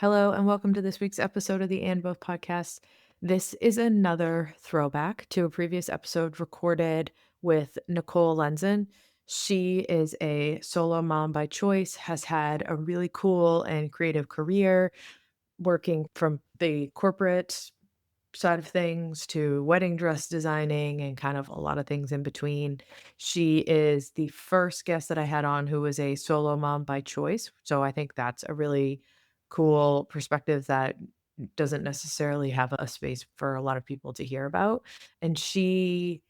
Hello, and welcome to this week's episode of the And Both podcast. This is another throwback to a previous episode recorded with Nicole Lenzen. She is a solo mom by choice, has had a really cool and creative career working from the corporate side of things to wedding dress designing and kind of a lot of things in between. She is the first guest that I had on who was a solo mom by choice. So I think that's a really cool perspective that doesn't necessarily have a space for a lot of people to hear about. And she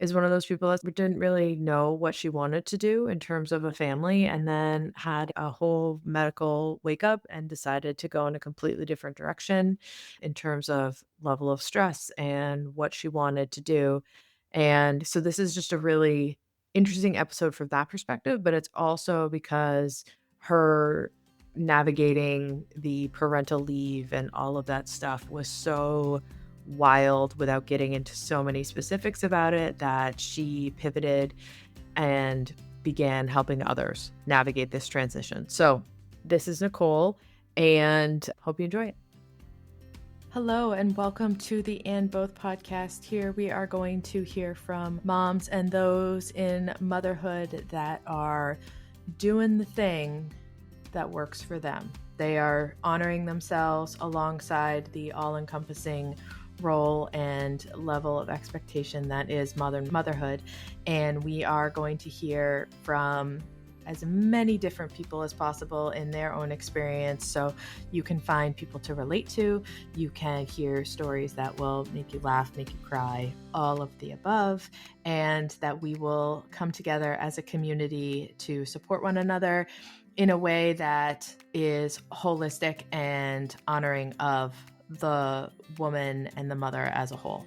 is one of those people that didn't really know what she wanted to do in terms of a family, and then had a whole medical wake up and decided to go in a completely different direction in terms of level of stress and what she wanted to do. And so this is just a really interesting episode from that perspective, but it's also because her navigating the parental leave and all of that stuff was so wild without getting into so many specifics about it that she pivoted and began helping others navigate this transition. So, this is Nicole, and hope you enjoy it. Hello, and welcome to the And Both podcast. Here we are going to hear from moms and those in motherhood that are doing the thing that works for them. They are honoring themselves alongside the all-encompassing role and level of expectation that is modern motherhood. And we are going to hear from as many different people as possible in their own experience. So you can find people to relate to. You can hear stories that will make you laugh, make you cry, all of the above, and that we will come together as a community to support one another in a way that is holistic and honoring of the woman and the mother as a whole.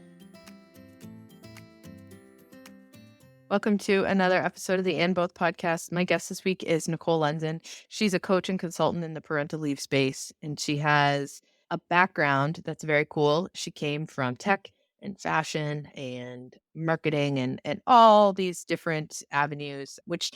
Welcome to another episode of the And Both podcast. My guest this week is Nicole Lenzen. She's a coach and consultant in the parental leave space, and she has a background that's very cool. She came from tech and fashion and marketing and all these different avenues, which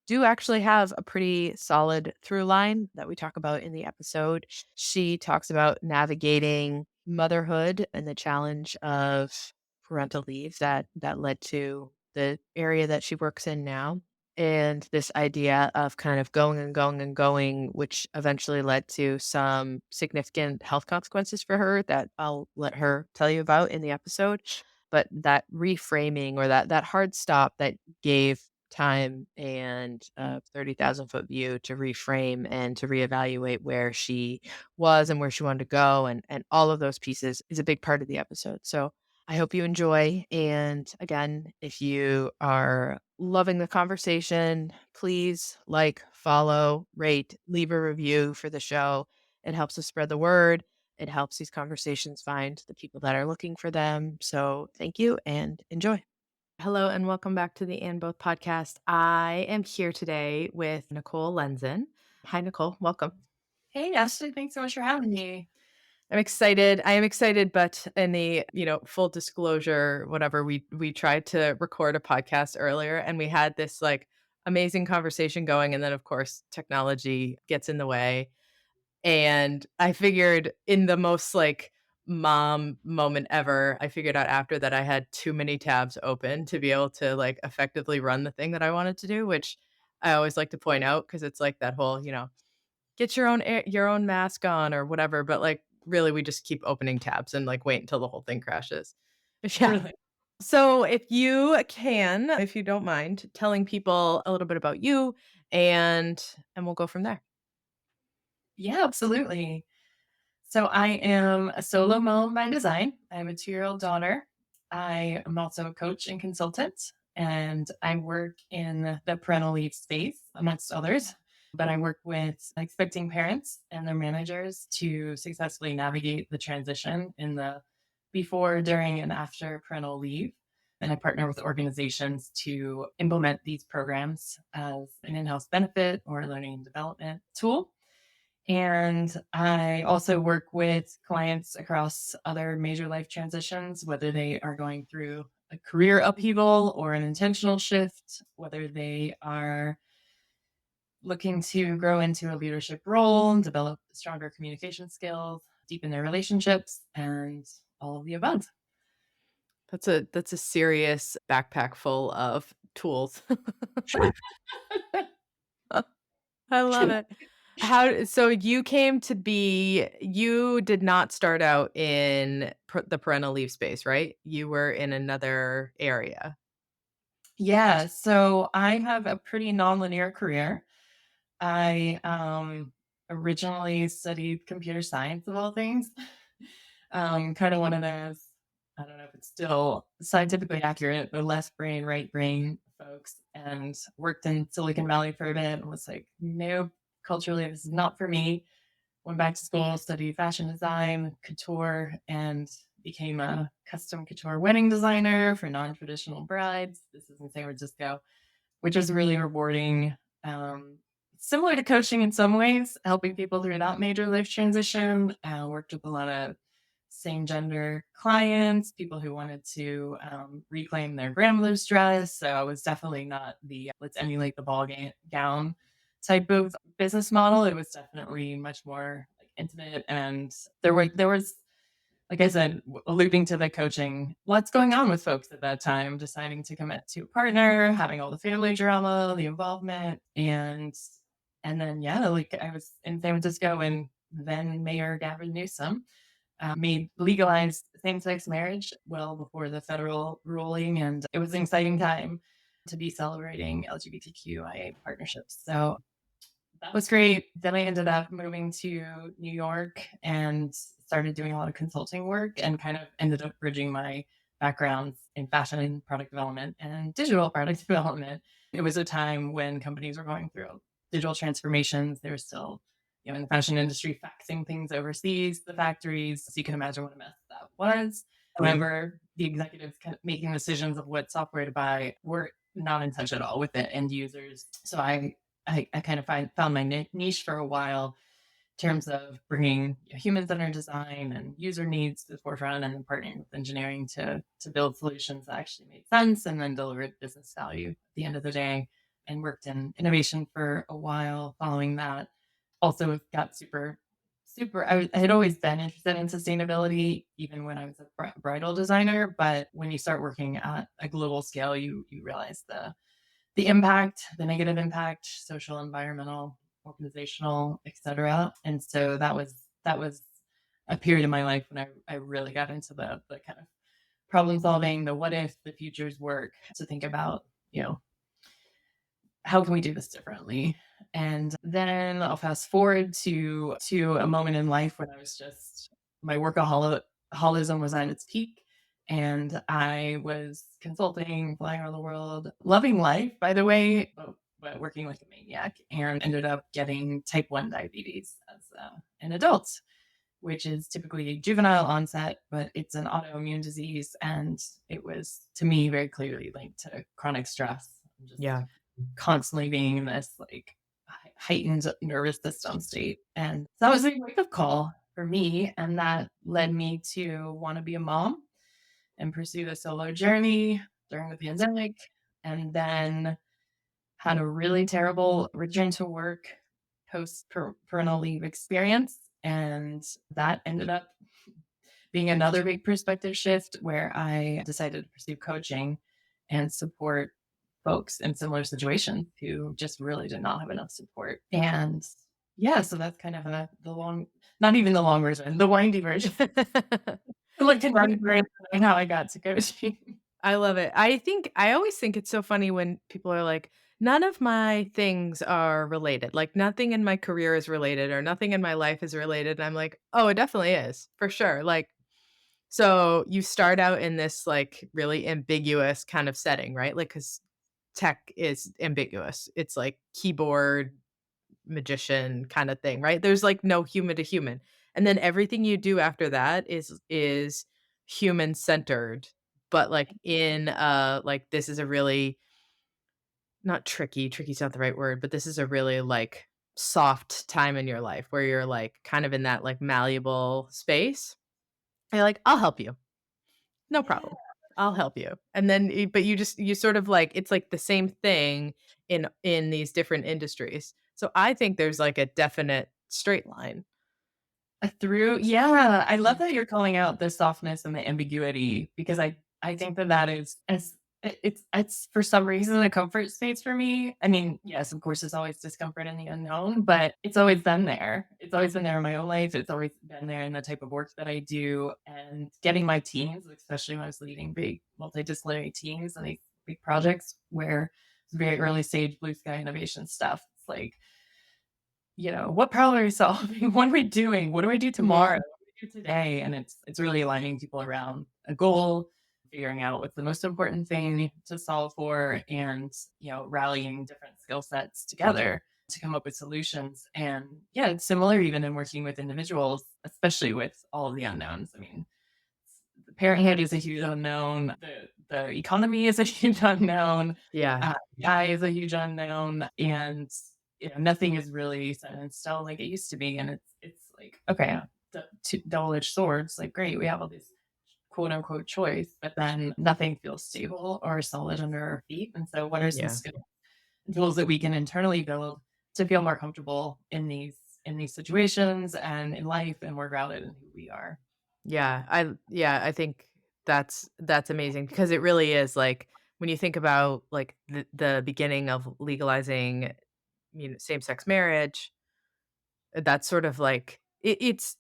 do actually have a pretty solid through line that we talk about in the episode. She talks about navigating motherhood and the challenge of parental leave that led to the area that she works in now, and this idea of kind of going and going and going, which eventually led to some significant health consequences for her that I'll let her tell you about in the episode. But that reframing, or that hard stop that gave time and a 30,000 foot view to reframe and to reevaluate where she was and where she wanted to go, and all of those pieces is a big part of the episode. So I hope you enjoy. And again, if you are loving the conversation, please like, follow, rate, leave a review for the show. It helps us spread the word. It helps these conversations find the people that are looking for them. So thank you and enjoy. Hello, and welcome back to the And Both podcast. I am here today with Nicole Lenzen. Hi, Nicole. Welcome. Hey, Ashley, thanks so much for having me. I'm excited. I am excited, but in the, full disclosure, whatever, we tried to record a podcast earlier and we had this like amazing conversation going, and then of course technology gets in the way. And I figured, in the most like mom moment ever, I figured out after that I had too many tabs open to be able to like effectively run the thing that I wanted to do, which I always like to point out because it's like that whole, get your own mask on or whatever, but, like, really we just keep opening tabs and, like, wait until the whole thing crashes. Yeah. Really? So if you don't mind, telling people a little bit about you, and we'll go from there. Yeah, absolutely. So I am a solo mom by design. I have a 2-year-old daughter. I am also a coach and consultant, and I work in the parental leave space, amongst others. But I work with expecting parents and their managers to successfully navigate the transition in the before, during, and after parental leave. And I partner with organizations to implement these programs as an in-house benefit or learning and development tool. And I also work with clients across other major life transitions, whether they are going through a career upheaval or an intentional shift, whether they are looking to grow into a leadership role and develop stronger communication skills, deepen their relationships, and all of the above. That's a serious backpack full of tools. I love it. You did not start out in the parental leave space, right? You were in another area. Yeah, so I have a pretty nonlinear career. I originally studied computer science of all things. Kind of one of those, I don't know if it's still scientifically accurate, but left brain, right brain folks, and worked in Silicon Valley for a bit and was like, nope, culturally, this is not for me. Went back to school, studied fashion design, couture, and became a custom couture wedding designer for non traditional brides. This is in San Francisco, which was really rewarding. Um, Similar to coaching in some ways, helping people through that major life transition. Worked with a lot of same gender clients, people who wanted to reclaim their grandmother's dress. So I was definitely not the let's emulate the gown type of business model. It was definitely much more like intimate, and there was like I said, alluding to the coaching, what's going on with folks at that time, deciding to commit to a partner, having all the family drama, the involvement, and then yeah, like I was in San Francisco, and then Mayor Gavin Newsom made legalized same-sex marriage well before the federal ruling, and it was an exciting time to be celebrating LGBTQIA partnerships. So that was great. Then I ended up moving to New York and started doing a lot of consulting work and kind of ended up bridging my backgrounds in fashion and product development and digital product development. It was a time when companies were going through digital transformations. They were still, in the fashion industry, faxing things overseas, the factories. So you can imagine what a mess that was. However, the executives kind of making decisions of what software to buy were not in touch at all with the end users. So I kind of found my niche for a while in terms of bringing human-centered design and user needs to the forefront, and then partnering with engineering to build solutions that actually made sense and then delivered business value at the end of the day. And worked in innovation for a while following that. Also got super. I had always been interested in sustainability, even when I was a bridal designer. But when you start working at a global scale, you realize the impact, the negative impact, social, environmental, organizational, etc. And so that was a period in my life when I really got into the kind of problem solving, the what if, the futures work to think about, how can we do this differently? And then I'll fast forward to a moment in life when I was just my workaholism was at its peak, and I was consulting, flying around the world, loving life, by the way, but working like a maniac, and ended up getting type 1 diabetes as an adult, which is typically a juvenile onset, but it's an autoimmune disease. And it was, to me, very clearly linked to chronic stress. Just Yeah. constantly being in this like heightened nervous system state. And that was a wake up call for me. And that led me to want to be a mom and pursue the solo journey during the pandemic. And then had a really terrible return to work post parental leave experience. And that ended up being another big perspective shift where I decided to pursue coaching and support folks in similar situations who just really did not have enough support. And yeah, so that's kind of the long, not even the long version, the windy version. Like to run through how I got to coaching. I love it. I always think it's so funny when people are like, "None of my things are related. Like, nothing in my career is related or nothing in my life is related." And I'm like, "Oh, it definitely is, for sure." Like, so you start out in this, like, really ambiguous kind of setting, right? Like, because tech is ambiguous. It's like keyboard magician kinda thing, right? There's, like, no human to human. And then everything you do after that is human-centered, but, like, like, this is a really not tricky, tricky's not the right word, but this is a really, like, soft time in your life where you're, like, kind of in that, like, malleable space. And you're like, "I'll help you. No Yeah. problem. I'll help you." And then but you sort of, like it's, like, the same thing in these different industries. So I think there's like a definite straight line. A through yeah, I love that you're calling out the softness and the ambiguity because I think that that is as it's for some reason a comfort space for me. I mean, yes, of course, there's always discomfort in the unknown, but it's always been there. It's always been there in my own life. It's always been there in the type of work that I do and getting my teams, especially when I was leading big multidisciplinary teams and these big projects where it's very early stage blue sky innovation stuff. It's like what problem are we solving? What are we doing? What do I do Mhm. tomorrow? What do I do today? And it's really aligning people around a goal, figuring out what's the most important thing to solve for, and rallying different skill sets together to come up with solutions. And yeah, it's similar even in working with individuals, especially with all of the unknowns. I mean, parenthood is a huge unknown. The economy is a huge unknown. Yeah. AI is a huge unknown, and nothing is really set in stone like it used to be. And it's like okay, two double-edged swords. Like great, we have all this quote unquote choice, but then nothing feels stable or solid under our feet. And so, what are some Yeah. skills and tools that we can internally build to feel more comfortable in these situations and in life and more grounded in who we are? I think that's amazing because it really is like when you think about like the beginning of legalizing, same-sex marriage, that's sort of like it's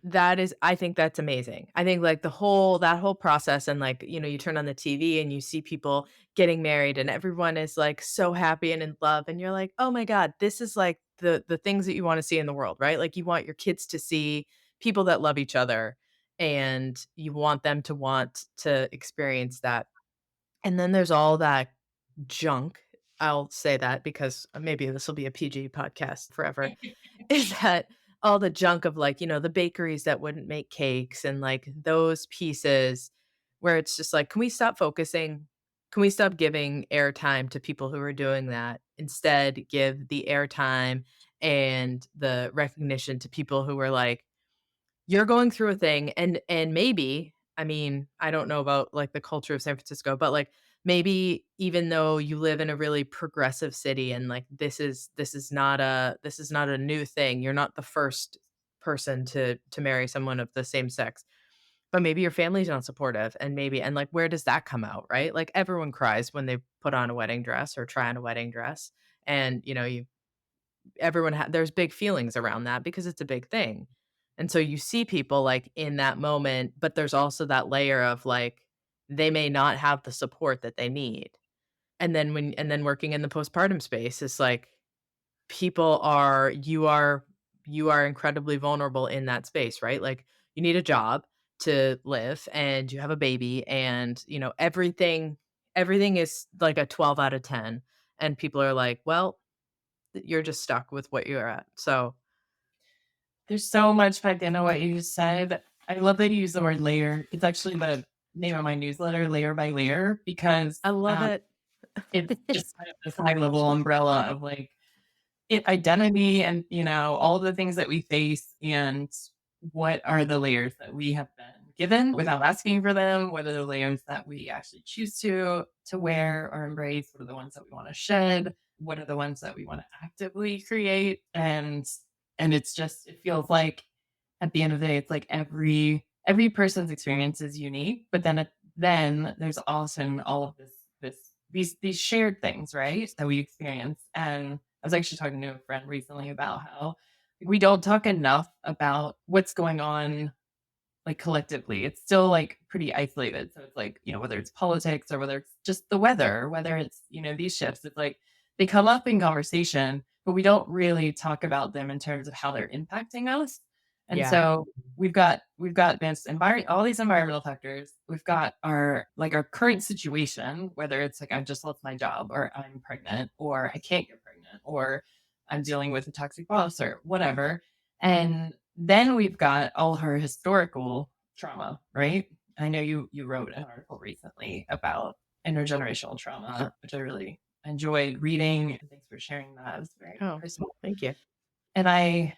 that is I think that's amazing. I think, like, that whole process and, like, you turn on the TV and you see people getting married and everyone is, like, so happy and in love, and you're like, "Oh my god, this is, like, the things that you wanna see in the world," right? Like, you want your kids to see people that love each other, and you want to experience that. And then there's all that junk, I'll say that because maybe this will be a PG podcast forever, is that all the junk of, like, the bakeries that wouldn't make cakes and, like, those pieces where it's just like, "Can we stop focusing? Can we stop giving airtime to people who are doing that? Instead, give the airtime and the recognition to people who are like, you're going through a thing and maybe, I mean, I don't know about, like, the culture of San Francisco, but, like, maybe even though you live in a really progressive city and, like, this is not a new thing, you're not the first person to marry someone of the same sex, but maybe your family's not supportive and, like, where does that come out, right? Like, everyone cries when they put on a wedding dress or try on a wedding dress, and, you there's big feelings around that because it's a big thing. And so you see people like in that moment, but there's also that layer of like they may not have the support that they need. And then working in the postpartum space is like people are you are incredibly vulnerable in that space, right? Like you need a job to live and you have a baby and everything is like a 12 out of 10 and people are like, well, you're just stuck with what you're at. So, There's so much packed into what you just said. I love that you use the word layer. It's actually the name of my newsletter, Layer by Layer, because I love it. it's just kind of this high level umbrella of like identity and all the things that we face and what are the layers that we have been given without asking for them, what are the layers that we actually choose to wear or embrace, what are the ones that we want to shed, what are the ones that we want to actively create, and it's just it feels like at the end of the day it's like every person's experience is unique, but then there's also all of these shared things, right, that we experience. And I was actually talking to a friend recently about how we don't talk enough about what's going on like collectively. It's still like pretty isolated. So it's like, whether it's politics or whether it's just the weather, or whether it's, these shifts, it's like they come up in conversation, but we don't really talk about them in terms of how they're impacting us. And Yeah. so we've got this all these environmental factors. We've got our current situation, whether it's like I've just lost my job or I'm pregnant or I can't get pregnant or I'm dealing with a toxic boss or whatever. And then we've got all her historical trauma, right? I know you wrote an article recently about intergenerational trauma, which I really enjoyed reading. And thanks for sharing that. It was very Oh, personal. thank you. And I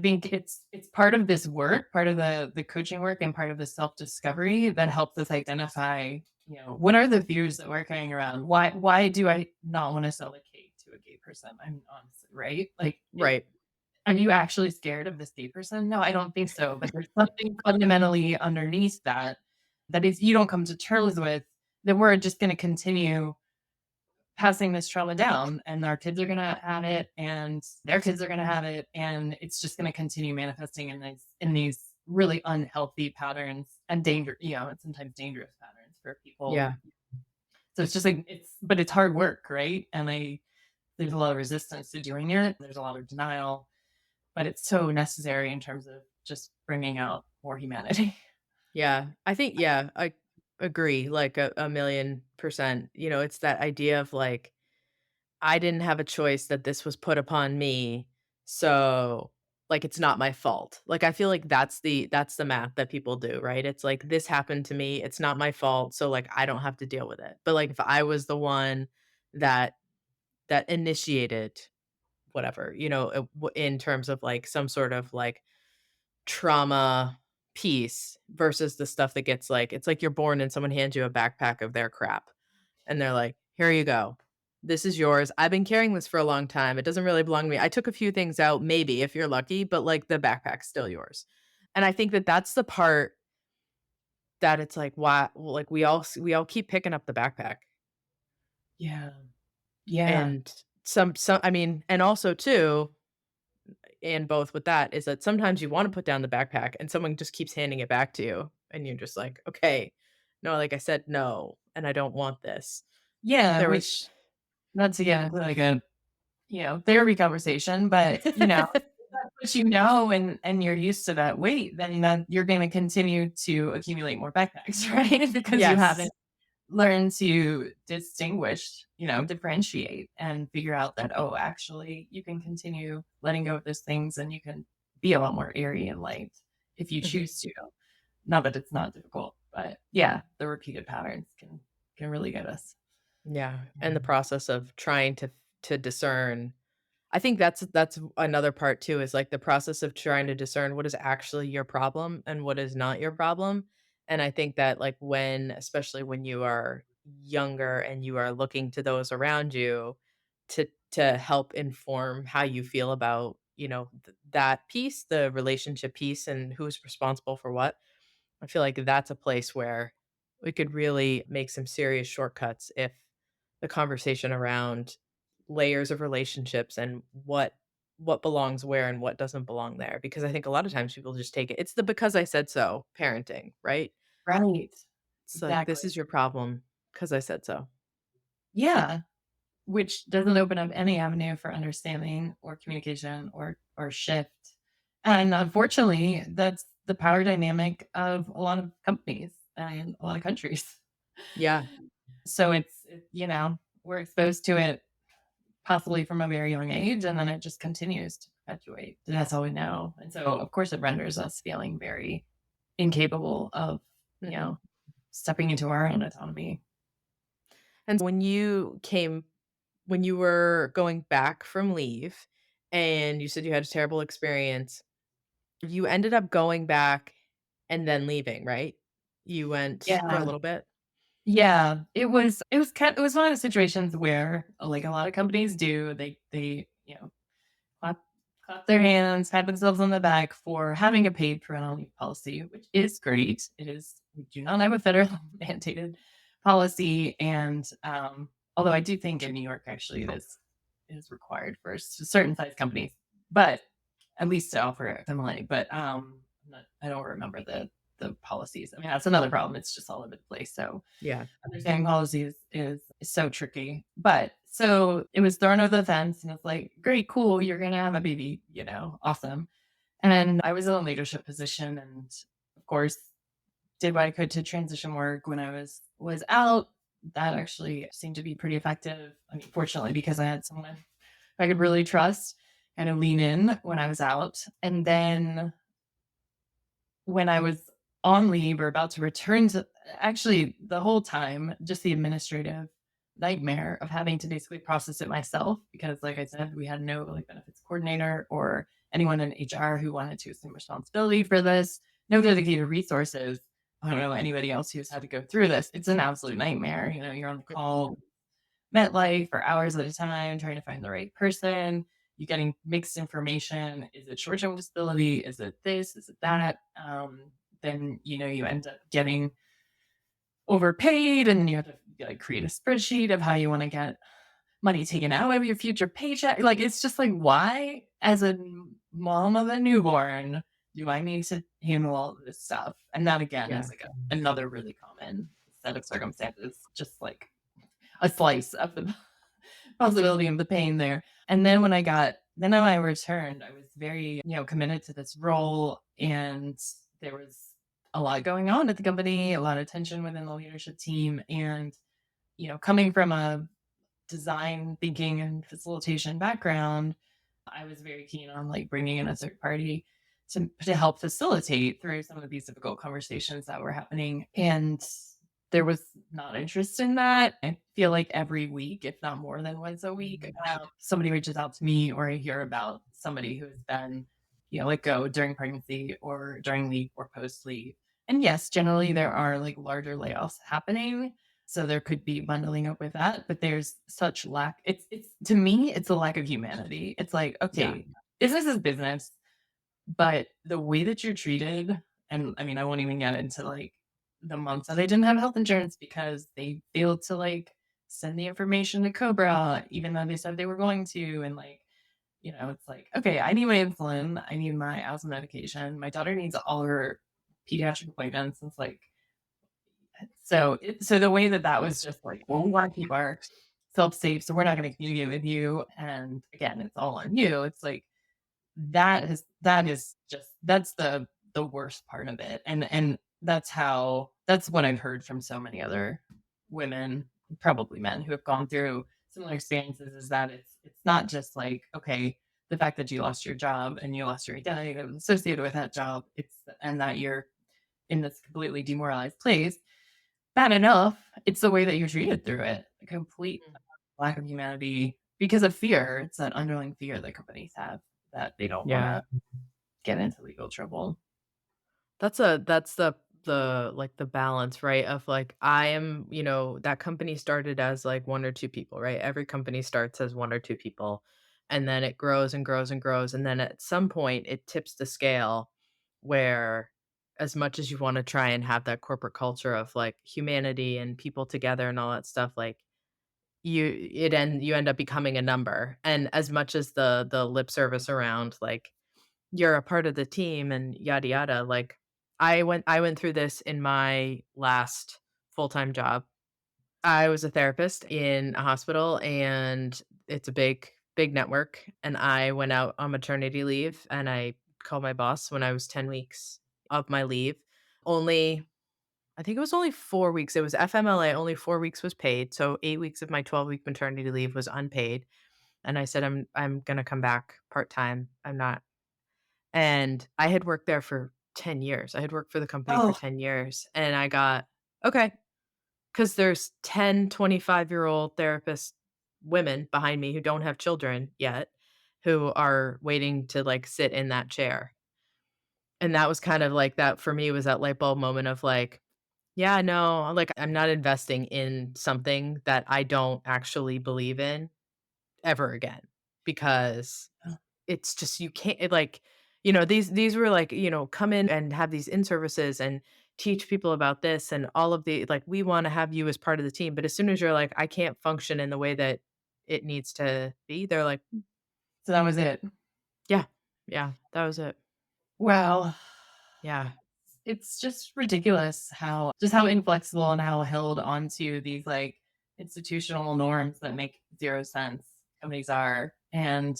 think it's part of this work, part of the coaching work and part of the self-discovery that helps us identify, what are the fears that we're carrying around? Why do I not want to sell a cake to a gay person. I'm honestly right. Like, Right. are you actually scared of this gay person? No, I don't think so. But there's something fundamentally underneath that that is you don't come to terms with, then we're just going to continue passing this trauma down, and our kids are going to have it, and their kids are going to have it, and it's just going to continue manifesting in these really unhealthy patterns and danger, and sometimes dangerous patterns for people. Yeah. So it's just like but it's hard work, right? And there's a lot of resistance to doing it. There's a lot of denial, but it's so necessary in terms of just bringing out more humanity. Yeah. I think, yeah, I agree like a million percent. It's that idea of like, I didn't have a choice that this was put upon me. So like it's not my fault. Like I feel like that's the math that people do, right? It's like this happened to me, it's not my fault, so like I don't have to deal with it. But like if I was the one that initiated whatever, in terms of like some sort of like trauma piece versus the stuff that gets like it's like you're born and someone hands you a backpack of their crap and they're like, "Here you go. This is yours. I've been carrying this for a long time. It doesn't really belong to me. I took a few things out, maybe if you're lucky, but like the backpack's still yours." And I think that that's the part that it's like, why, like we all keep picking up the backpack. Yeah. Yeah. And some I mean, and also too, and both with that is that sometimes you want to put down the backpack and someone just keeps handing it back to you and you're just like, "Okay. No, like I said, no, and I don't want this." Yeah, There was which that's again like a therapy conversation, but but and you're used to that weight, then that you're gonna continue to accumulate more backpacks, right? Because you Yes. haven't learned to distinguish, differentiate and figure out that, oh, actually you can continue letting go of those things and you can be a lot more airy and light if you Mhm. choose to. Not that it's not difficult, but yeah, the repeated patterns can really get us. Yeah, and the process of trying to discern. I think that's another part too, is like the process of trying to discern what is actually your problem and what is not your problem. And I think that like especially when you are younger and you are looking to those around you to help inform how you feel about, that piece, the relationship piece and who's responsible for what. I feel like that's a place where we could really make some serious shortcuts if the conversation around layers of relationships and what belongs where and what doesn't belong there, because I think a lot of times people just take it's the because I said so parenting, right? Right. It's like this Exactly. is your problem because I said so. Yeah. Which doesn't open up any avenue for understanding or communication or shift. And unfortunately, that's the power dynamic of a lot of companies and a lot of countries. Yeah. So we're exposed to it possibly from a very young age, and then it just continues to perpetuate. And that's all we know. And so, of course, it renders us feeling very incapable of, you Mhm. know, stepping into our own autonomy. And when you were going back from leave and you said you had a terrible experience, you ended up going back and then leaving, right? You went for a Yeah. little bit? Yeah, it was one of the situations where, like a lot of companies do, they, clap clap their hands, pat themselves on the back for having a paid parental leave policy, which is great. It is we do not have a federal mandated policy, and, although I do think in New York, actually, it is required for certain size companies, but at least to offer FMLA, but, I don't remember the policies. I mean, that's another problem. It's just all over the place. So Yeah. understanding policies is so tricky. But so it was thrown over the fence, and it's like, great, cool, you're gonna have a baby, awesome. And I was in a leadership position, and of course, did what I could to transition work when I was out. That actually seemed to be pretty effective. I mean, fortunately, because I had someone I could really trust and lean in when I was out. And then when I was on leave or about to return to actually the whole time, just the administrative nightmare of having to basically process it myself because like I said, we had no like benefits coordinator or anyone in HR who wanted to assume responsibility for this, no dedicated resources. I don't know anybody else who's had to go through this. It's an absolute nightmare. You're on the call MetLife for hours at a time trying to find the right person. You're getting mixed information. Is it short term disability? Is it this? Is it that? Then you end up getting overpaid, and you have to like create a spreadsheet of how you want to get money taken out of your future paycheck. Like, it's just like, why, as a mom of a newborn, do I need to handle all of this stuff? And that again Yeah. is like another really common set of circumstances, just like a slice of the possibility of the pain there. And then when I returned, I was very, committed to this role. And there was a lot going on at the company, a lot of tension within the leadership team. And, coming from a design thinking and facilitation background, I was very keen on like bringing in a third party to help facilitate through some of these difficult conversations that were happening. And there was not interest in that. I feel like every week, if not more than once a week, somebody reaches out to me, or I hear about somebody who has been, let go during pregnancy or during leave or post leave. And yes, generally there are like larger layoffs happening, so there could be bundling up with that, but there's such lack. It's to me, it's a lack of humanity. It's like, Yeah. okay, business is business, but the way that you're treated, and I mean, I won't even get into like the months that I didn't have health insurance because they failed to like send the information to Cobra, even though they said they were going to, and like, it's like, okay, I need my insulin, I need my asthma medication. My daughter needs all her pediatric appointments. It's like, so the way that that was just like, well, we want to keep our self safe, so we're not going to communicate with you. And again, it's all on you. It's like that is just that's the worst part of it. And that's what I've heard from so many other women, probably men, who have gone through similar experiences, is that it's not just like, okay, the fact that you lost your job and you lost your identity that was associated with that job, and that you're in this completely demoralized place. Bad enough, it's the way that you're treated through it. A complete Mm. lack of humanity because of fear. It's that underlying fear that companies have, that they don't Yeah. wanna get into legal trouble. That's the like the balance, right? Of like I am, that company started as like one or two people, right? Every company starts as one or two people, and then it grows and grows and grows, and then at some point it tips the scale where, as much as you want to try and have that corporate culture of like humanity and people together and all that stuff, like you end up becoming a number. And as much as the lip service around like you're a part of the team and yada yada, like I went through this in my last full-time job. I was a therapist in a hospital, and it's a big network, and I went out on maternity leave, and I called my boss when I was 10 weeks of my leave. Only I think it was only 4 weeks. It was FMLA, only 4 weeks was paid, so 8 weeks of my 12-week maternity leave was unpaid, and I said, I'm gonna come back part-time. I'm not. And I had worked there for 10 years. I had worked for the company for Oh, 10 years, and I got okay, because there's 10, 25-year-old therapist women behind me who don't have children yet, who are waiting to, like, sit in that chair. And that was kind of like that for me, was that light bulb moment of like, "Yeah, no, like, I'm not investing in something that I don't actually believe in ever again," because it's just you can't like, these were like, come in and have these in-services and teach people about this and all of the like, "We wanna have you as part of the team," but as soon as you're like, "I can't function in the way that it needs to be," they're like, "Mm, so that was it. yeah, yeah, that was it." Wow. Yeah, It's just ridiculous how inflexible and how held onto these like institutional norms that make zero sense companies are. And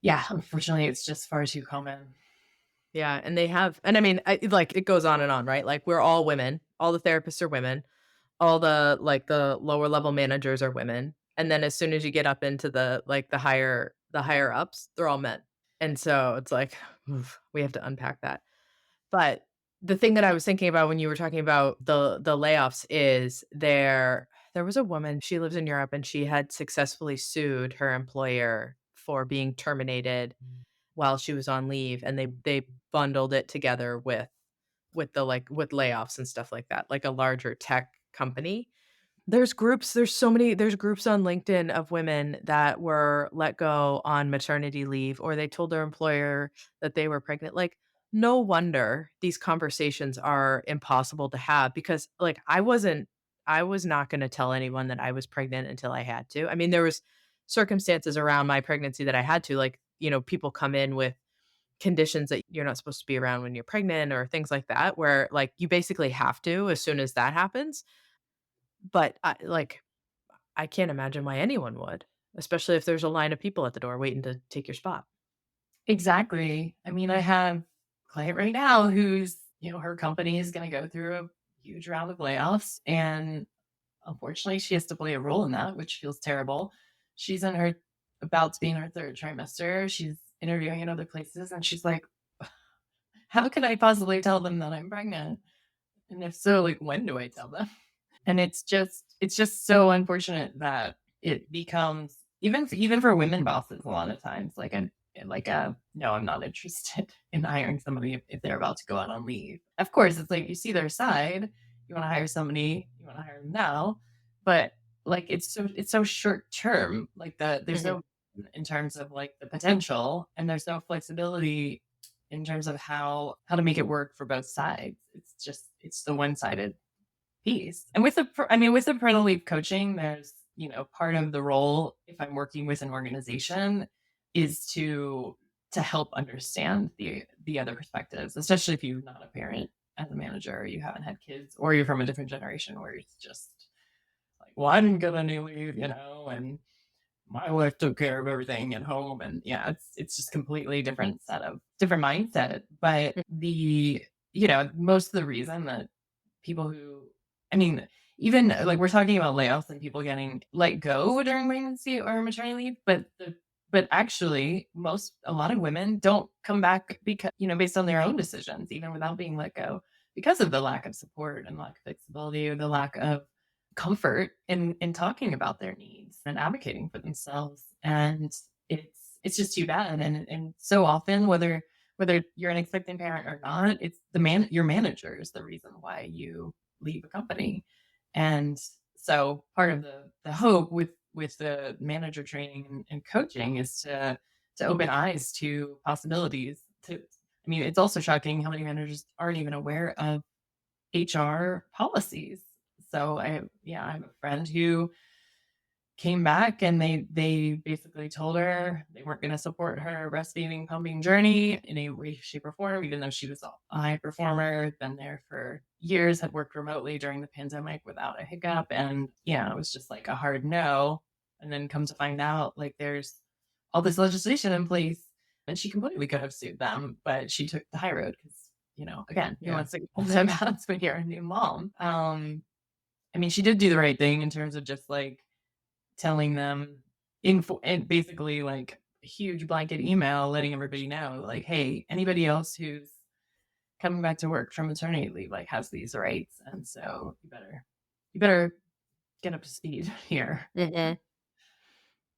yeah, unfortunately, it's just far too common. yeah, and they have and I mean, like, it goes on and on, right? Like, we're all women, all the therapists are women. All the like, the lower level managers are women, and then as soon as you get up into the, like, the higher ups, they're all men. And so it's like, oof, we have to unpack that. But the thing that I was thinking about when you were talking about the layoffs is there was a woman, she lives in Europe, and she had successfully sued her employer for being terminated while she was on leave, and they bundled it together with the, like with layoffs and stuff like that, like a larger tech company. There's groups on LinkedIn of women that were let go on maternity leave, or they told their employer that they were pregnant. Like, no wonder these conversations are impossible to have because, like, I was not gonna tell anyone that I was pregnant until I had to. I mean, there was circumstances around my pregnancy that I had to, like, people come in with conditions that you're not supposed to be around when you're pregnant or things like that, where, like, you basically have to as soon as that happens. But I can't imagine why anyone would, especially if there's a line of people at the door waiting to take your spot. Exactly. I mean, I have a client right now who's, her company is going to go through a huge round of layoffs. And unfortunately, she has to play a role in that, which feels terrible. She's in her about to be in her third trimester. She's interviewing in other places. And she's like, how can I possibly tell them that I'm pregnant? And if so, like, when do I tell them? And it's just so unfortunate that it becomes even for women bosses a lot of times no, I'm not interested in hiring somebody if they're about to go out on leave. Of course, it's like you see their side, you want to hire somebody, you want to hire them now, but like it's so short term. Like there's Mhm. no in terms of like the potential, and there's no flexibility in terms of how to make it work for both sides. It's the one sided piece. And with the parental leave coaching, there's, part of the role if I'm working with an organization is to help understand the other perspectives, especially if you're not a parent as a manager, or you haven't had kids, or you're from a different generation where it's just like, well, I didn't get any leave, and my wife took care of everything at home. And yeah, it's just completely different mindset. But most of the reason that people who I mean, even like we're talking about layoffs and people getting let go during pregnancy or maternity leave, but actually a lot of women don't come back because, based on their own decisions, even without being let go, because of the lack of support and lack of flexibility, or the lack of comfort in talking about their needs and advocating for themselves. And it's just too bad. And so often, whether you're an expectant parent or not, it's your manager is the reason why you leave a company. And so part of the hope with the manager training and coaching is to open eyes to possibilities. It's also shocking how many managers aren't even aware of HR policies. So I have a friend who came back, and they basically told her they weren't going to support her breastfeeding pumping journey in any way, shape, or form, even though she was a high performer, had been there for years, had worked remotely during the pandemic without a hiccup. And yeah, it was just like a hard no. And then come to find out, like, there's all this legislation in place, and she completely could have sued them, but she took the high road because, again, who Yeah. wants to get pulled them out when you're a new mom? She did do the right thing in terms of just like telling them info, and basically like a huge blanket email letting everybody know, like, hey, anybody else who's coming back to work from maternity leave like has these rights, and so you better get up to speed here. Mhm.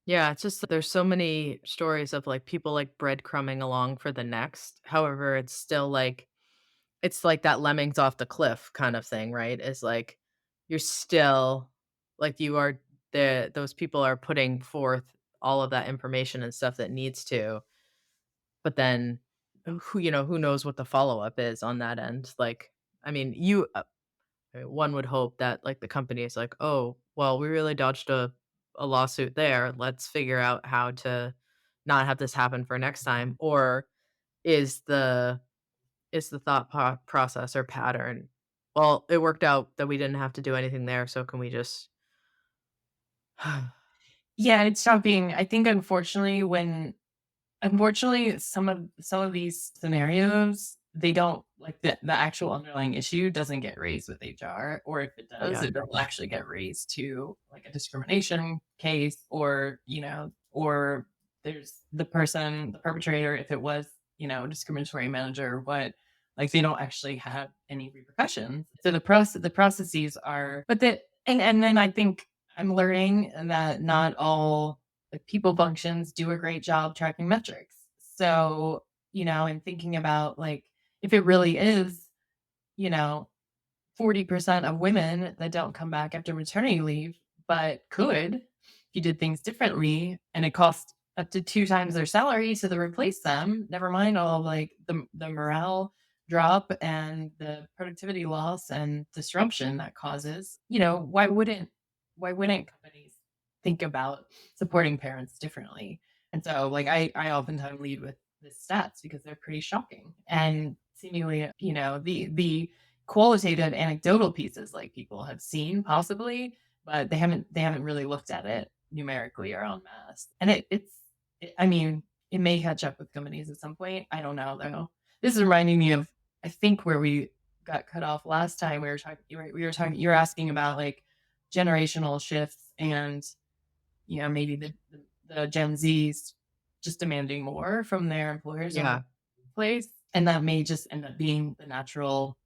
Yeah, it's just that there's so many stories of, like, people, like, breadcrumbing along for the next. However, it's like that lemmings off the cliff kind of thing, right? Is like, you're still like, you are those people are putting forth all of that information and stuff that needs to, but then who knows what the follow-up is on that end? Like, I mean, one would hope that, like, the company is like, "Oh, well, we really dodged a lawsuit there. Let's figure out how to not have this happen for next time." Or is the thought process or pattern, "Well, it worked out that we didn't have to do anything there, so can we just" Yeah, it's shocking. I think unfortunately, some of these scenarios, they don't like the actual underlying issue doesn't get raised with HR, or if it does, Yeah. it don't actually get raised to like a discrimination case, or there's the perpetrator, if it was, a discriminatory manager, what, like, they don't actually have any repercussions. So the processes are, but that and then I think I'm learning that not all like people functions do a great job tracking metrics. So, and thinking about like if it really is, you know, 40% of women that don't come back after maternity leave, but could if you did things differently, and it costs up to 2 times their salary to replace them, never mind all like the morale drop and the productivity loss and disruption that causes. Why wouldn't companies think about supporting parents differently? And so like I oftentimes lead with the stats because they're pretty shocking and seemingly, the qualitative anecdotal pieces like people have seen possibly, but they haven't really looked at it numerically or en masse. And I mean, it may catch up with companies at some point. I don't know though. This is reminding me of, I think, where we got cut off last time. We were talking, you were asking about like generational shifts and, maybe the Gen Zs just demanding more from their employers in the Yeah. place. And that may just end up being the natural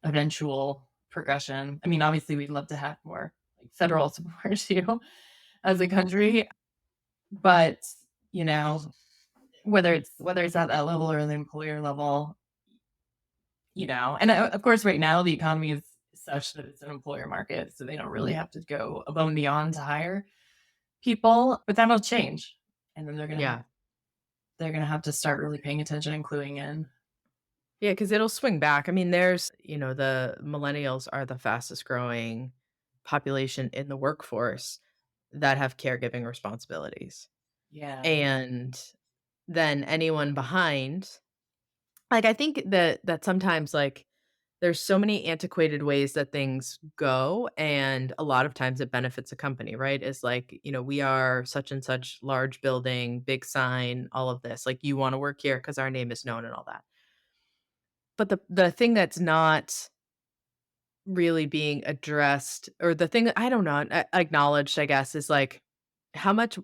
eventual progression. I mean, obviously, we'd love to have more like federal support too as a country, but you know, whether it's at that level or the employer level, and of course, right now the economy is such that it's an employer market, so they don't really have to go above and beyond to hire people, but that'll change, and then Yeah. they're gonna have to start really paying attention and cluing in. Yeah, because it'll swing back. I mean, there's, the millennials are the fastest growing population in the workforce that have caregiving responsibilities. Yeah, And then anyone behind, like, I think that sometimes, like, there's so many antiquated ways that things go, and a lot of times it benefits a company, right? Is like, we are such and such large building, big sign, all of this. Like, you want to work here because our name is known and all that. But the thing that's not really being addressed, or the thing that I don't know, acknowledged, I guess, is like how much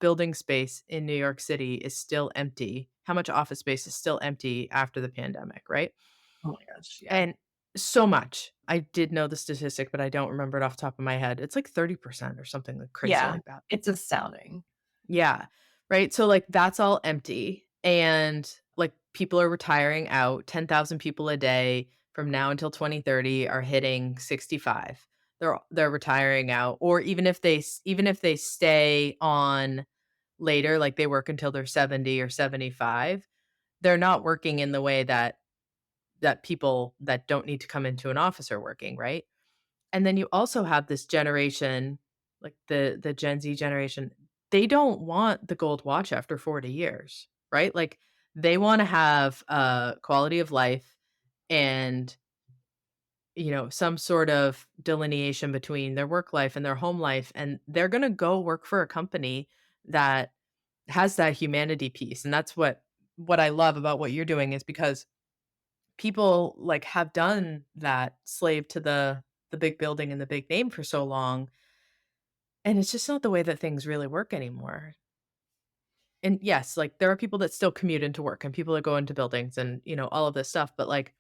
building space in New York City is still empty? How much office space is still empty after the pandemic, right? oh my gosh, yeah, And so much. I did know the statistic, but I don't remember it off the top of my head. It's like 30% or something like crazy yeah, like that. it's astounding. Yeah. Right? So, like, that's all empty, and, like, people are retiring out. 10,000 people a day from now until 2030 are hitting 65. They're retiring out, or even if they stay on later, like, they work until they're 70 or 75, they're not working in the way that people that don't need to come into an office are working, right? And then you also have this generation, like the Gen Z generation, they don't want the gold watch after 40 years, right? Like, they wanna have a quality of life and, some sort of delineation between their work life and their home life, and they're gonna go work for a company that has that humanity piece, and that's what I love about what you're doing, is because people, like, have done that slave to the big building and the big name for so long, and it's just not the way that things really work anymore. And yes, like, there are people that still commute into work and people that go into buildings and, all of this stuff, but, like,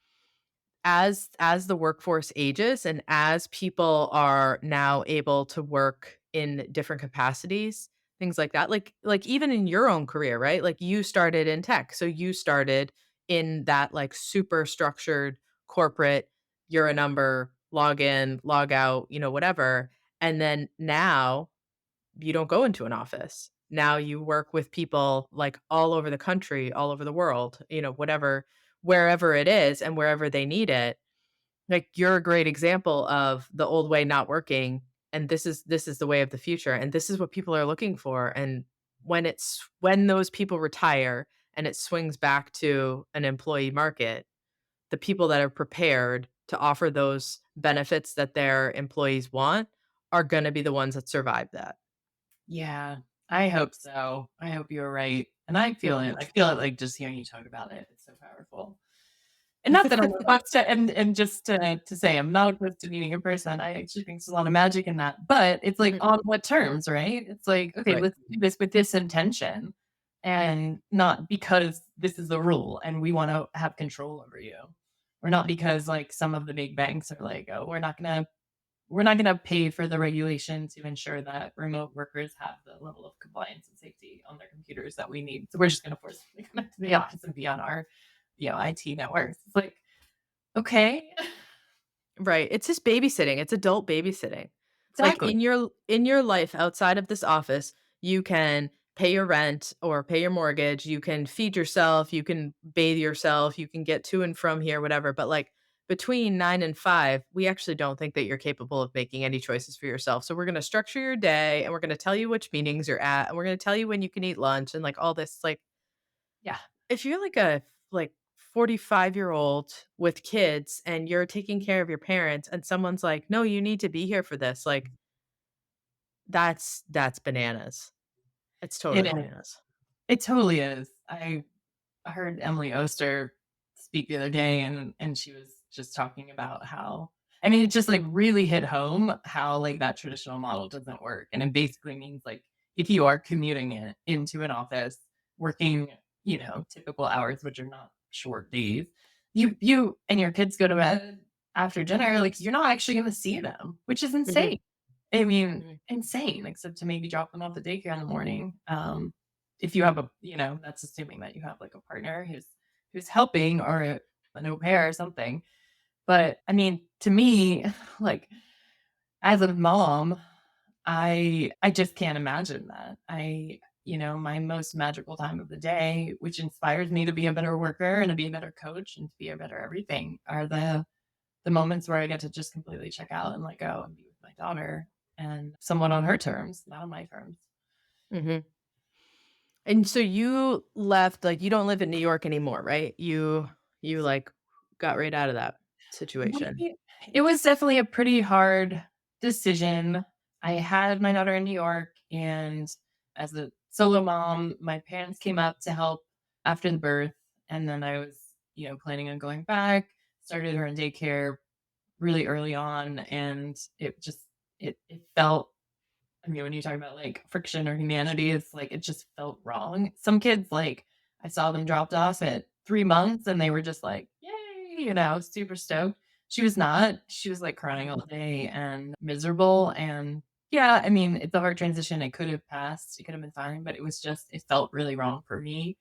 as the workforce ages and as people are now able to work in different capacities, things like that, like even in your own career, right? Like, you started in tech, so you started in that, like, super structured corporate, you're a number, log in, log out, whatever, and then now you don't go into an office. Now you work with people, like, all over the country, all over the world, whatever, wherever it is and wherever they need it. Like, you're a great example of the old way not working, and this is the way of the future, and this is what people are looking for, and when those people retire and it swings back to an employee market, the people that are prepared to offer those benefits that their employees want are gonna be the ones that survive that. Yeah, I hope so. I hope you're right, and I feel it. I feel it, like, just hearing you talk about it. It's so powerful. And not that I'm opposed to, and just to say I'm not opposed to meeting a person. I actually think there's a lot of magic in that, but it's like Mhm. on what terms, right? It's like, okay, Right. let's do this with this intention and not because this is the rule and we want to have control over you. Or not because like some of the big banks are like, oh, we're not gonna pay for the regulation to ensure that remote workers have the level of compliance and safety on their computers that we need. So we're just gonna force them to come into the office and be on our, IT networks. It's like, okay. Right, it's just babysitting, it's adult babysitting. Like, Exactly. in your life outside of this office, you can pay your rent or pay your mortgage, you can feed yourself, you can bathe yourself, you can get to and from here, whatever, but, like, between 9 and 5, we actually don't think that you're capable of making any choices for yourself, so we're gonna structure your day, and we're gonna tell you which meetings you're at, and we're gonna tell you when you can eat lunch and, like, all this, like, Yeah. if you're like a, like, 45-year-old with kids and you're taking care of your parents and someone's like, "No, you need to be here for this," like, that's bananas. It's It totally is. bananas. It totally is. I heard Emily Oster speak the other day, and she was just talking about how, I mean, it just like really hit home how like that traditional model doesn't work. And it basically means like if you are commuting into an office, working, typical hours, which are not short days, you and your kids go to bed after dinner, like you're not actually gonna see them, which is Mhm, insane. I mean, mhm, insane, except to maybe drop them off at daycare in the morning. If you have that's assuming that you have like a partner who's helping or an au pair or something. But I mean, to me, like as a mom, I just can't imagine that. My most magical time of the day, which inspires me to be a better worker and to be a better coach and to be a better everything, are the moments where I get to just completely check out and let go and be with my daughter and someone on her terms, not on my terms. mhm. And so you left, like, you don't live in New York anymore, right? You, like, got right out of that situation. We It was definitely a pretty hard decision. I had my daughter in New York, and as a solo mom, my parents came up to help after the birth, and then I was, planning on going back, started her in daycare really early on, and it felt, I mean, when you talk about like friction or humanity, it's like it just felt wrong. Some kids, like, I saw them dropped off at 3 months and they were just like, yay, super stoked. She was not. She was like crying all day and miserable. And yeah, I mean, it's a hard transition. It could have passed, it could have been fine, but it felt really wrong for me.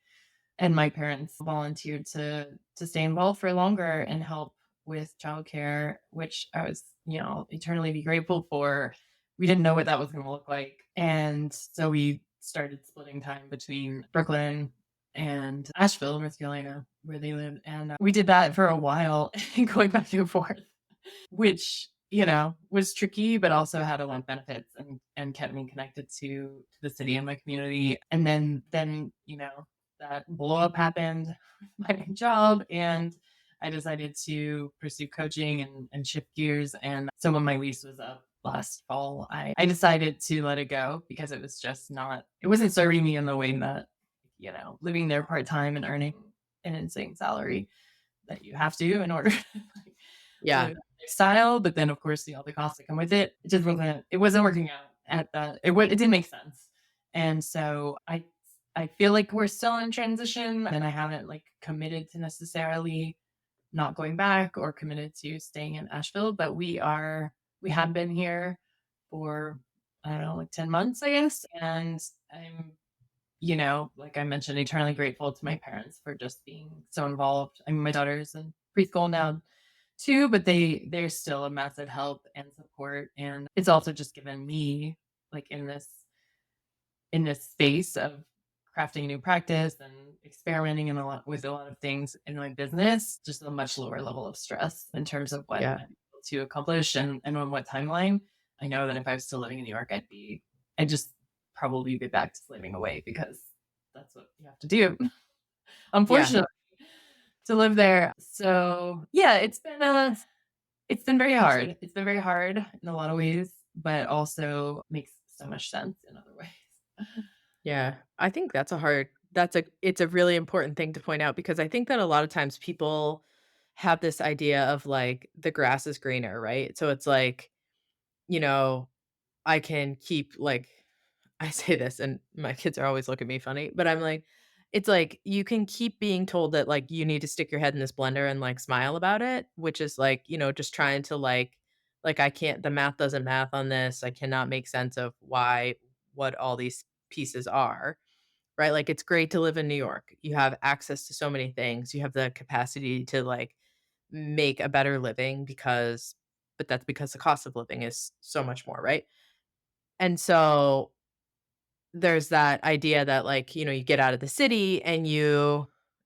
And my parents volunteered to stay involved for longer and help with childcare, which I was, eternally be grateful for. We didn't know what that was going to look like, and so we started splitting time between Brooklyn and Asheville, North Carolina, where they live, and we did that for a while, going back and forth, which was tricky, but also had a lot of benefits and kept me connected to the city and my community. And then that blow up happened with my main job, and I decided to pursue coaching and shift gears. And so when my lease was up last fall, I decided to let it go because it wasn't serving me in the way that, living there part time and earning an insane salary that you have to in order to like, Yeah, live that lifestyle. But then, of course, all the costs that come with it. It wasn't working out at that. It didn't make sense, and so I feel like we're still in transition, and I haven't like committed to necessarily not going back or committed to staying in Asheville. But we have been here for, I don't know, like 10 months, I guess, and I'm, like I mentioned, eternally grateful to my parents for just being so involved. I mean, my daughter's in preschool now too, but they're still a massive help and support. And it's also just given me, like, in this space of crafting a new practice and experimenting with a lot of things in my business, just a much lower level of stress in terms of what yeah, I'm able to accomplish and on what timeline. I know that if I was still living in New York, I'd just probably be back to slaving away because that's what you have to do, yeah, unfortunately, to live there. So yeah, it's been very hard. It's been very hard in a lot of ways, but also makes so much sense in other ways. yeah. I think it's a really important thing to point out because I think that a lot of times people have this idea of, like, the grass is greener, right? So it's like, you know, I can keep, like, I say this and my kids are always looking at me funny, but I'm like, it's like you can keep being told that, like, you need to stick your head in this blender and, like, smile about it, which is like, just trying to, like, I can't, the math doesn't math on this. I cannot make sense of what all these pieces are, right? Like, it's great to live in New York. You have access to so many things. You have the capacity to, like, make a better living because but that's because the cost of living is so much more, right? And so there's that idea that, like, you get out of the city and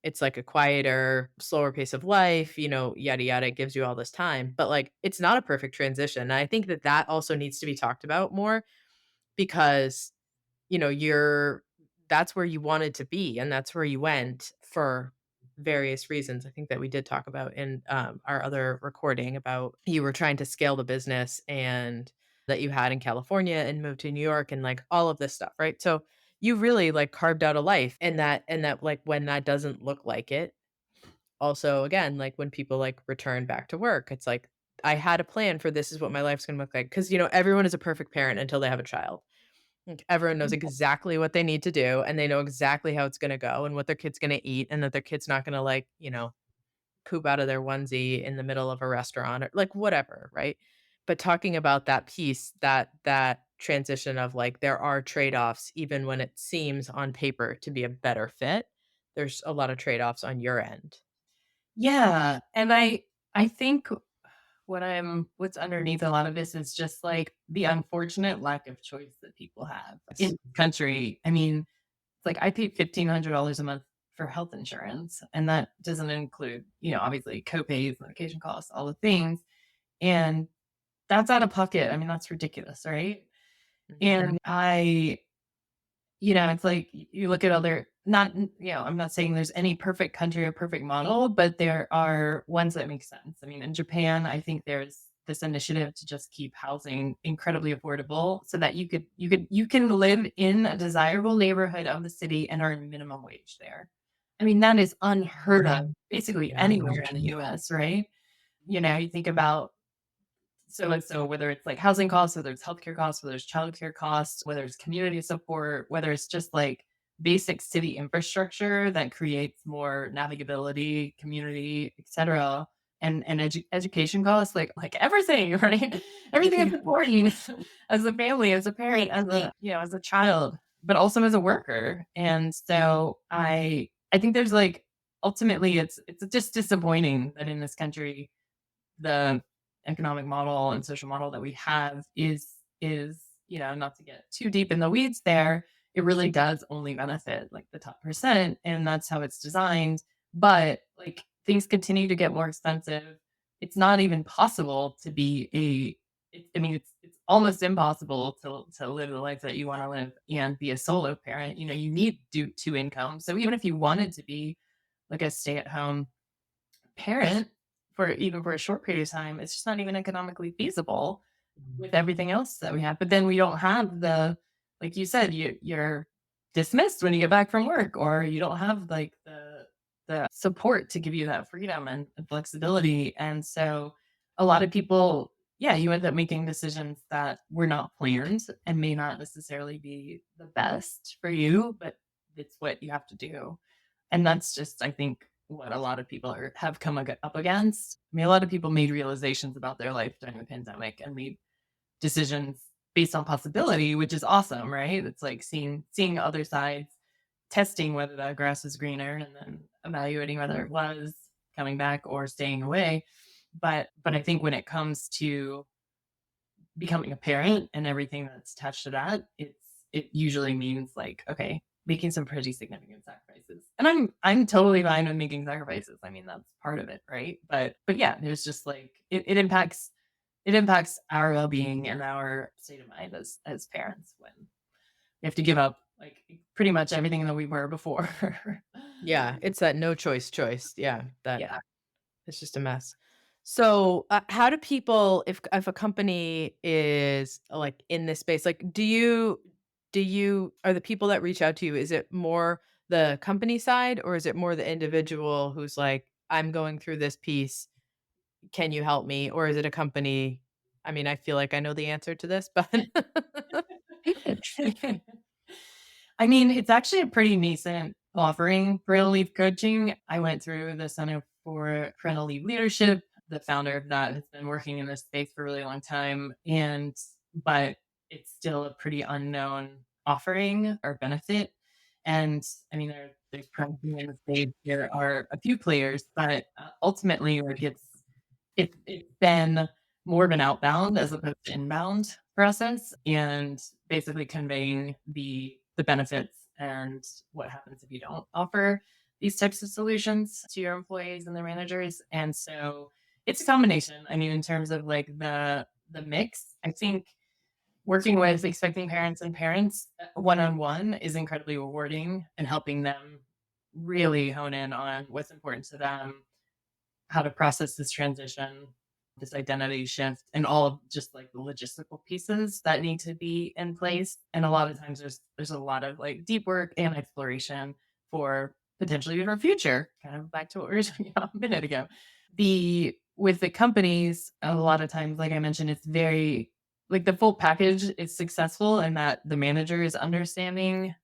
it's like a quieter, slower pace of life, yada yada, it gives you all this time. But like it's not a perfect transition. And I think that that also needs to be talked about more because, you're that's where you wanted to be and that's where you went for various reasons. I think that we did talk about in our other recording about you were trying to scale the business and that you had in California and moved to New York and like all of this stuff, right? So you really like carved out a life and that like when that doesn't look like it, also again, like when people like return back to work, it's like I had a plan for this is what my life's going to look like because everyone is a perfect parent until they have a child. Like, everyone knows exactly what they need to do, and they know exactly how it's gonna go and what their kid's gonna eat, and that their kid's not gonna, like, poop out of their onesie in the middle of a restaurant or, like, whatever, right? But talking about that piece, that transition of, like, there are trade-offs even when it seems on paper to be a better fit, there's a lot of trade-offs on your end. Yeah, and I think what's underneath a lot of this is just like the unfortunate lack of choice that people have in Yes. the country. I mean, it's like I pay $1,500 a month for health insurance, and that doesn't include, obviously copays, medication costs, all the things. And that's out of pocket. I mean, that's ridiculous, right? Mhm. And it's like you look at other not I'm not saying there's any perfect country or perfect model, but there are ones that make sense. I mean, in Japan, I think there's this initiative to just keep housing incredibly affordable so that you can live in a desirable neighborhood of the city and earn minimum wage there. I mean, that is unheard of basically Yeah. anywhere in the US, right? You think about so whether it's like housing costs, whether it's healthcare costs, whether it's childcare costs, whether it's community support, whether it's just like basic city infrastructure that creates more navigability, community, etc. And education costs, like everything, right? Everything is important as a family, as a parent, as a child, but also as a worker. And so I think there's like ultimately it's just disappointing that in this country the economic model and social model that we have is not to get too deep in the weeds there, it really does only benefit like the top percent, and that's how it's designed. But like things continue to get more expensive. It's not even possible to be I mean, it's almost impossible to live the life that you want to live and be a solo parent. You need two incomes. So even if you wanted to be like a stay at home parent for even for a short period of time, it's just not even economically feasible with everything else that we have. But then we don't have like you said, you're dismissed when you get back from work, or you don't have like the support to give you that freedom and flexibility. And so a lot of people, yeah, you end up making decisions that were not planned and may not necessarily be the best for you, but it's what you have to do. And that's just, I think, what a lot of people have come up against. I mean, a lot of people made realizations about their life during the pandemic and made decisions based on possibility, which is awesome, right? It's like seeing other sides, testing whether that grass is greener, and then evaluating whether it was coming back or staying away. But I think when it comes to becoming a parent and everything that's attached to that, it usually means like, okay, making some pretty significant sacrifices. And I'm totally fine with making sacrifices. I mean, that's part of it, right? But yeah, there's just like it impacts our well-being and our state of mind as parents when we have to give up like pretty much everything that we were before. Yeah, it's that no choice. Yeah, that Yeah. it's just a mess. So, how do people if a company is, like, in this space, like, do you are the people that reach out to you, is it more the company side, or is it more the individual who's like, "I'm going through this piece, can you help me?" Or is it a company I mean, I feel like I know the answer to this, but I mean, it's actually a pretty nascent offering, parental leave coaching. I went through the Center for Parental Leave Leadership. The founder of that has been working in this space for a really long time, but it's still a pretty unknown offering or benefit. And I mean, there's probably in the space there are a few players, but ultimately, like it's been more of an outbound as opposed to inbound process, and basically conveying the benefits and what happens if you don't offer these types of solutions to your employees and their managers. And so it's a combination. I mean, in terms of like the mix, I think working with expecting parents and parents one on one is incredibly rewarding and helping them really hone in on what's important to them, how to process this transition, this identity shift, and all of just like the logistical pieces that need to be in place. And a lot of times there's a lot of like deep work and exploration for potentially your future. Kind of back to what we were talking about a minute ago. The With the companies, a lot of times, like I mentioned, it's very like the full package is successful and that the manager is understanding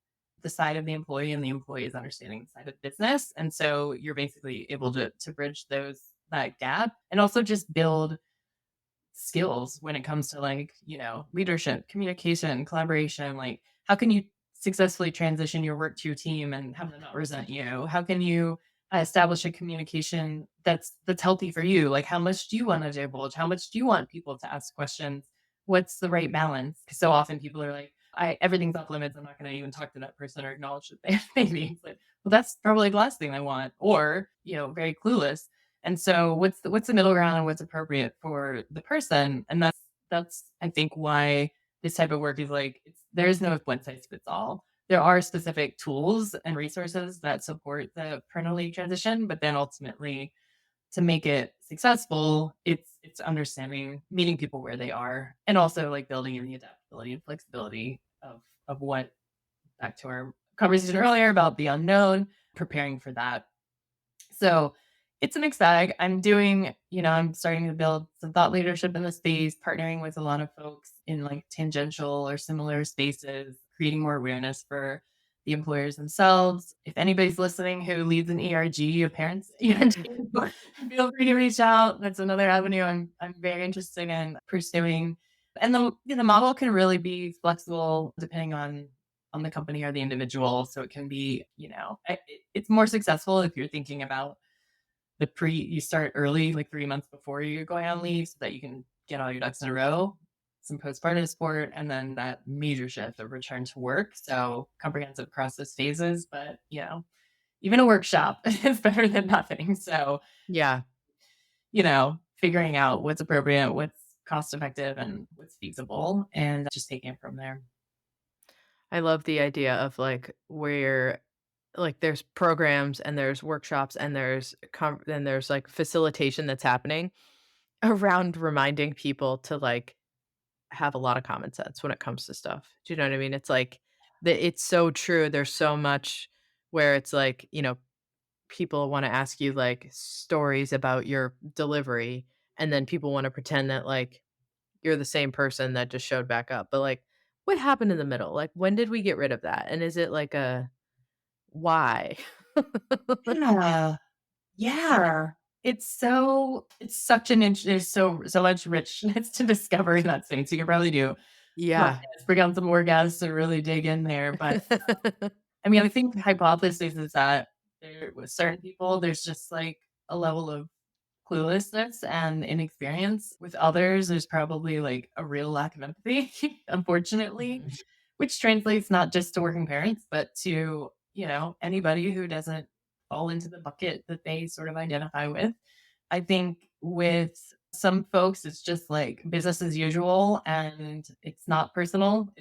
the side of the employee and the employee is understanding the side of business. And so you're basically able to bridge that gap and also just build skills when it comes to like, leadership, communication, collaboration. Like, how can you successfully transition your work to your team and have them not resent you? How can you establish a communication that's healthy for you? Like, how much do you want to divulge? How much do you want people to ask questions? What's the right balance? 'Cause so often people are like, I everything's off limits. I'm not going to even talk to that person or acknowledge that they have babies. Like, well, that's probably the last thing I want. Or, very clueless. And so what's the middle ground and what's appropriate for the person? And that's I think why this type of work is like there is no one size fits all. There are specific tools and resources that support the parental leave transition, but then ultimately to make it successful, it's understanding meeting people where they are and also like building in the adaptability and flexibility of what back to our conversation earlier about the unknown, preparing for that. So it's a mixed bag. I'm starting to build some thought leadership in the space, partnering with a lot of folks in like tangential or similar spaces, creating more awareness for the employers themselves. If anybody's listening who leads an ERG, a parents ERG, feel free to reach out. That's another avenue I'm very interested in pursuing. And the model can really be flexible depending on the company or the individual. So it can be, it's more successful if you're thinking about you start early, like 3 months before you're going on leave so that you can get all your ducks in a row, some postpartum support, and then that major shift of return to work. So comprehensive across those phases. But, even a workshop is better than nothing. So, Yeah. figuring out what's appropriate, what's cost effective, and what's feasible, and just taking it from there. I love the idea of like where like there's programs and there's workshops and there's like facilitation that's happening around reminding people to like have a lot of common sense when it comes to stuff. Do you know what I mean? It's like it's so true. There's so much where it's like, people want to ask you like stories about your delivery and then people want to pretend that like you're the same person that just showed back up. But like what happened in the middle? Like when did we get rid of that? And is it like a why? Yeah. Yeah. It's such an there's so much richness to discover in that space. You could probably do Yeah. podcasts, bring on some more guests and really dig in there. But I mean, I think the hypothesis is that there with certain people, there's just like a level of cluelessness and inexperience. With others, there's probably like a real lack of empathy, unfortunately, Mhm. which translates not just to working parents, but to, anybody who doesn't fall into the bucket that they sort of identify with. I think with some folks, it's just like business as usual and it's not personal.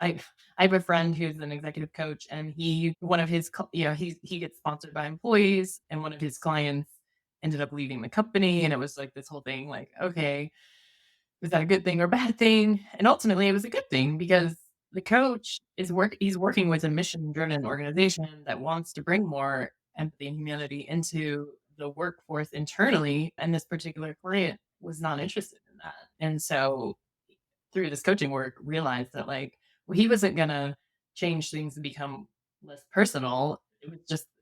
I have a friend who's an executive coach and one of his, he gets sponsored by employees and one of his clients ended up leaving the company. And it was like this whole thing like, okay, was that a good thing or bad thing? And ultimately it was a good thing because the coach he's working with a mission driven organization that wants to bring more empathy and humanity into the workforce internally. And this particular client was not interested in that. And so through this coaching work, realized that like, well, he wasn't gonna change things and become less personal. It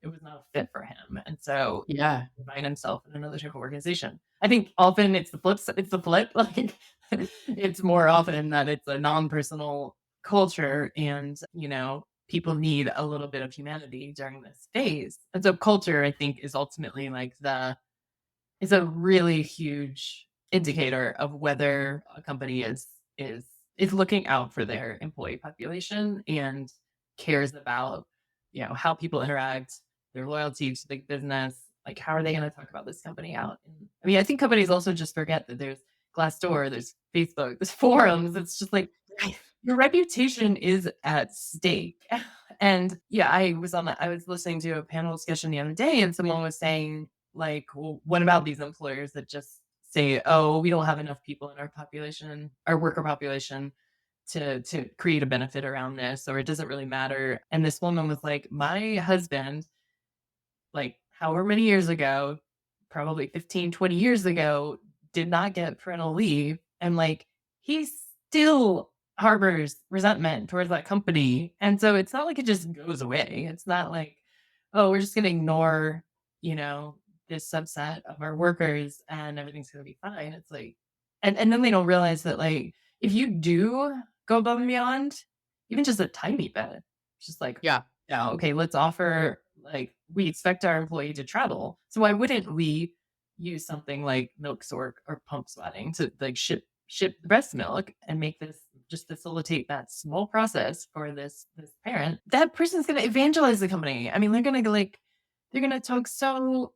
was not a fit for him. And so Yeah. find himself in another type of organization. I think often it's the flip. Like it's more often that it's a non-personal culture and people need a little bit of humanity during this phase. And so culture, I think, is ultimately like the is a really huge indicator of whether a company is is looking out for their employee population and cares about, how people interact, their loyalty to the business. Like, how are they going to talk about this company out? And, I mean, I think companies also just forget that there's Glassdoor, there's Facebook, there's forums. It's just like Right. your reputation is at stake. And yeah, I was listening to a panel discussion the other day, and someone was saying, like, well, what about these employers that just say, oh, we don't have enough people in our population, our worker population to create a benefit around this, or it doesn't really matter. And this woman was like, my husband, like however many years ago, probably 15, 20 years ago, did not get parental leave. And like he still harbors resentment towards that company. And so it's not like it just goes away. It's not like, oh, we're just gonna ignore, you know, this subset of our workers and everything's gonna be fine. It's like, and then they don't realize that like if you do go above and beyond, even just a tiny bit, it's just like, Yeah. yeah, okay, let's offer, like, we expect our employee to travel. So why wouldn't we use something like milk sort or pump sweating to like ship the breast milk and make this just facilitate that small process for this parent? That person's gonna evangelize the company. I mean, they're gonna talk so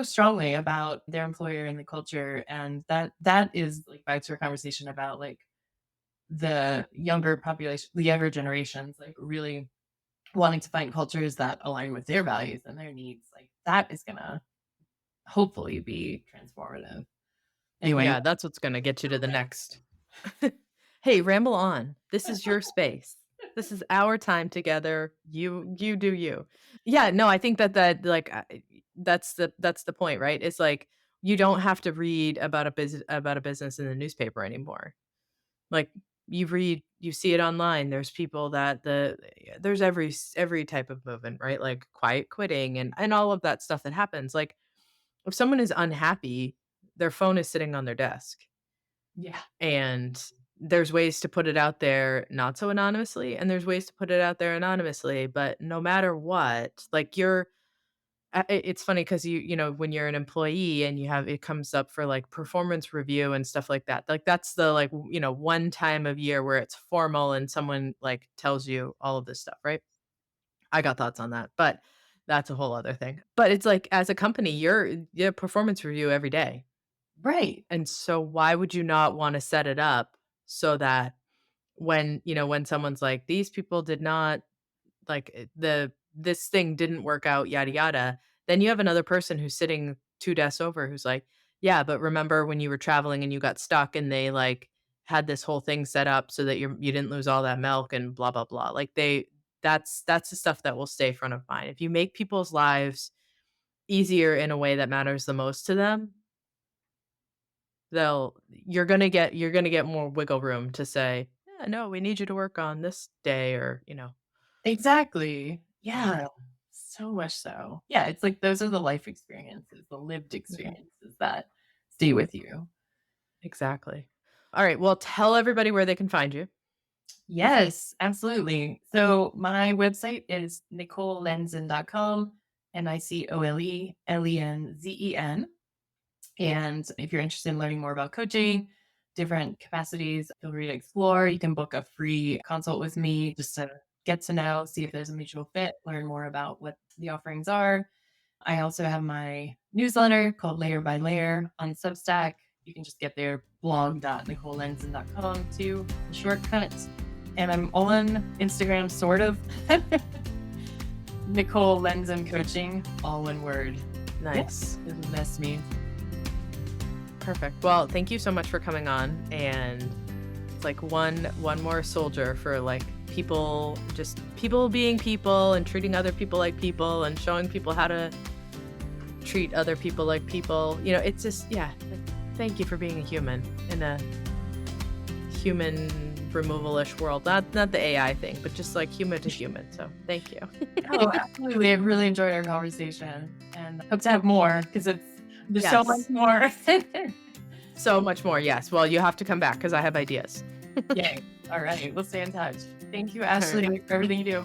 strongly about their employer and the culture. And that is like back to our conversation about like the younger population, the younger generations, like really wanting to find cultures that align with their values and their needs, like that is gonna hopefully be transformative. Anyway, Yeah, that's what's gonna get you to the next. Hey, ramble on. This is your space. This is our time together. You do you. Yeah, no, I think like that's the point, right? It's like you don't have to read about a business in the newspaper anymore. Like you see it online. There's people that there's every type of movement, right? Like quiet quitting and all of that stuff that happens. Like if someone is unhappy, their phone is sitting on their desk yeah, and there's ways to put it out there not so anonymously and there's ways to put it out there anonymously, but no matter what, like it's funny because when you're an employee and you have it comes up for like performance review and stuff like that, like that's the like one time of year where it's formal and someone like tells you all of this stuff, right? I got thoughts on that, but that's a whole other thing. But it's like as a company, you're performance review every day. right. And so why would you not want to set it up so that when someone's like, these people did not like this thing didn't work out, yada yada, then you have another person who's sitting 2 desks over who's like, yeah, but remember when you were traveling and you got stuck and they like had this whole thing set up so that you didn't lose all that milk and blah blah blah. Like that's the stuff that will stay front of mind. If you make people's lives easier in a way that matters the most to them, you're gonna get more wiggle room to say, "Yeah, no, we need you to work on this day," or. Exactly. Yeah. So much so. Yeah, it's like those are the life experiences, the lived Mhm. experiences that stay with you. Exactly. Alright, well, tell everybody where they can find you. Yes, absolutely. So my website is nicolelenzen.com, NICOLELENZEN. And if you're interested in learning more about coaching, different capacities, feel free to explore. You can book a free consult with me just to get to know, see if there's a mutual fit, learn more about what the offerings are. I also have my newsletter called Layer by Layer on Substack. You can just get there, blog.nicolelenzen.com to the shortcut. And I'm on Instagram, sort of. Nicole Lenzen Coaching, all one word. Nice. Yes, that's me. Perfect. Well, thank you so much for coming on, and it's like one more soldier for, like, people being people and treating other people like people and showing people how to treat other people like people. It's just yeah, thank you for being a human in a human removal-ish world. Not the AI thing, but just like human to human. So, thank you. Oh, absolutely. I really enjoyed our conversation and hope to have more because there's so much Yes. more. So much more, yes. Well, you have to come back because I have ideas. Yay. All right. We'll stay in touch. Thank you, All right. Ashley, for everything you do.